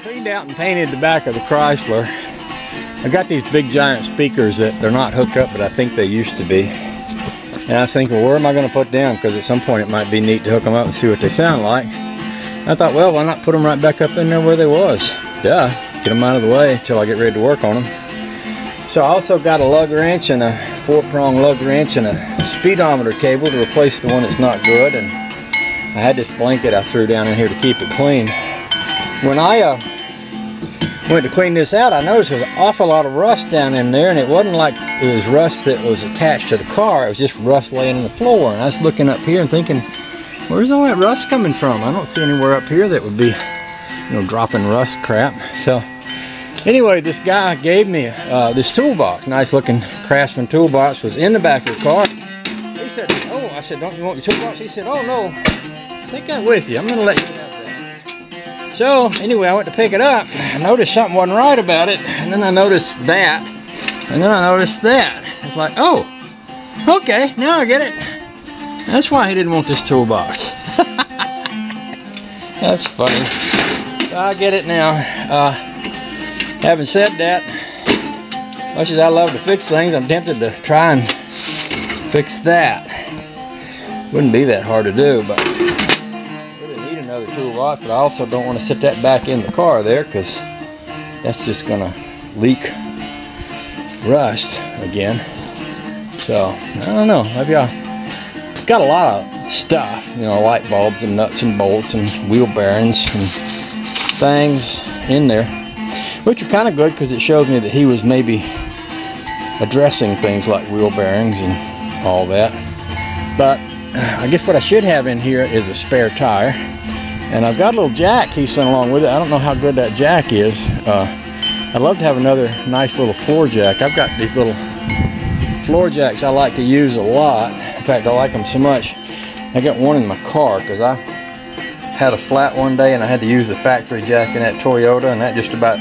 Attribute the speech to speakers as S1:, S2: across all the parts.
S1: Cleaned out and painted the back of the Chrysler. I got these big giant speakers that they're not hooked up, but I think they used to be. And I was thinking, well, where am I going to put them? Because at some point it might be neat to hook them up and see what they sound like. I thought, well, why not put them right back up in there where they was? Duh, get them out of the way until I get ready to work on them. So I also got a lug wrench and a 4-prong lug wrench and a speedometer cable to replace the one that's not good. And I had this blanket I threw down in here to keep it clean. When I went to clean this out, I noticed there was an awful lot of rust down in there, and it wasn't like it was rust that was attached to the car. It was just rust laying on the floor. And I was looking up here and thinking, where's all that rust coming from? I don't see anywhere up here that would be, you know, dropping rust crap. So anyway, this guy gave me this toolbox. Nice looking Craftsman toolbox. Was in the back of the car. He said, oh, I said, don't you want your toolbox? He said, oh no, take that with you. I'm gonna let you have that. So anyway, I went to pick it up. I noticed something wasn't right about it, and then I noticed that, and then I noticed that. It's like, oh, okay, now I get it. That's why he didn't want this toolbox. That's funny. I get it now. Having said that, much as I love to fix things, I'm tempted to try and fix that. Wouldn't be that hard to do, but another toolbox. But I also don't want to sit that back in the car there, because that's just gonna leak rust again. So I don't know, maybe it's got a lot of stuff, you know, light bulbs and nuts and bolts and wheel bearings and things in there, which are kind of good because it shows me that he was maybe addressing things like wheel bearings and all that. But I guess what I should have in here is a spare tire. And I've got a little jack he sent along with it. I don't know how good that jack is. I'd love to have another nice little floor jack. I've got these little floor jacks I like to use a lot. In fact, I like them so much. I got one in my car because I had a flat one day and I had to use the factory jack in that Toyota, and that just about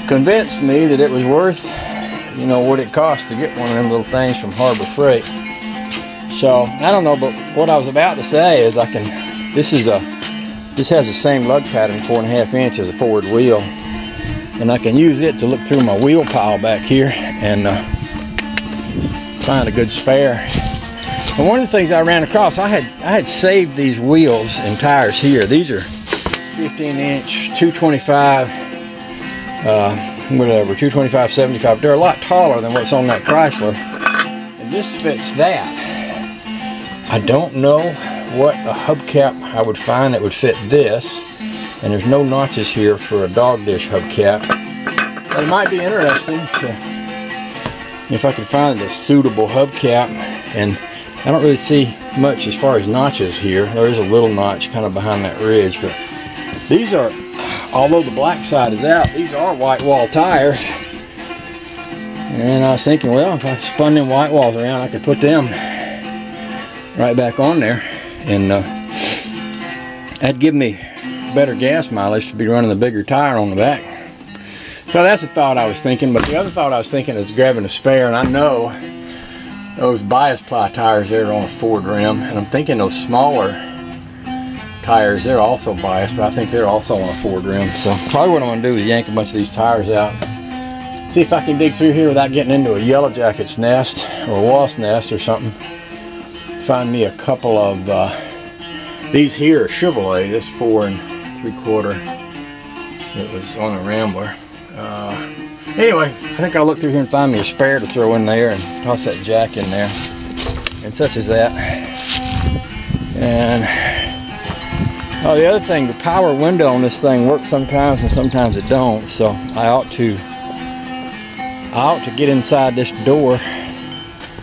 S1: convinced me that it was worth, you know, what it cost to get one of them little things from Harbor Freight. So I don't know, but what I was about to say is this has the same lug pattern, 4.5 inch as a forward wheel, and I can use it to look through my wheel pile back here and find a good spare. And one of the things I ran across, I had saved these wheels and tires here. These are 15 inch, 225, whatever, 225, 75. They're a lot taller than what's on that Chrysler, and this fits that. I don't know what a hubcap I would find that would fit this, and there's no notches here for a dog dish hubcap. But it might be interesting if I could find a suitable hubcap. And I don't really see much as far as notches here. There is a little notch kind of behind that ridge, but these are, although the black side is out, these are white wall tires. And I was thinking, well, if I spun them white walls around, I could put them right back on there, and that'd give me better gas mileage to be running the bigger tire on the back. So that's a thought I was thinking. But the other thought I was thinking is grabbing a spare, and I know those bias ply tires there are on a Ford rim, and I'm thinking those smaller tires, they're also biased, but I think they're also on a Ford rim. So probably what I'm going to do is yank a bunch of these tires out, see if I can dig through here without getting into a yellow jacket's nest or a wasp nest or something. Find me a couple of these here are Chevrolet. This 4 3/4. It was on a Rambler. Anyway, I think I'll look through here and find me a spare to throw in there and toss that jack in there, and such as that. And oh, the other thing, the power window on this thing works sometimes and sometimes it don't. So I ought to get inside this door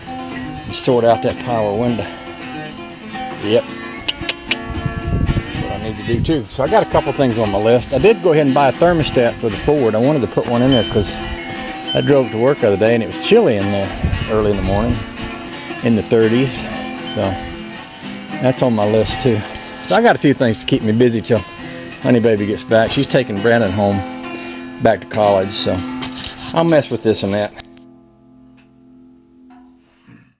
S1: and sort out that power window. Yep, that's what I need to do too. So I got a couple things on my list. I did go ahead and buy a thermostat for the Ford. I wanted to put one in there because I drove to work the other day and it was chilly in there early in the morning, in the 30s. So that's on my list too. So I got a few things to keep me busy till honey baby gets back. She's taking Brandon home back to college, so I'll mess with this and that.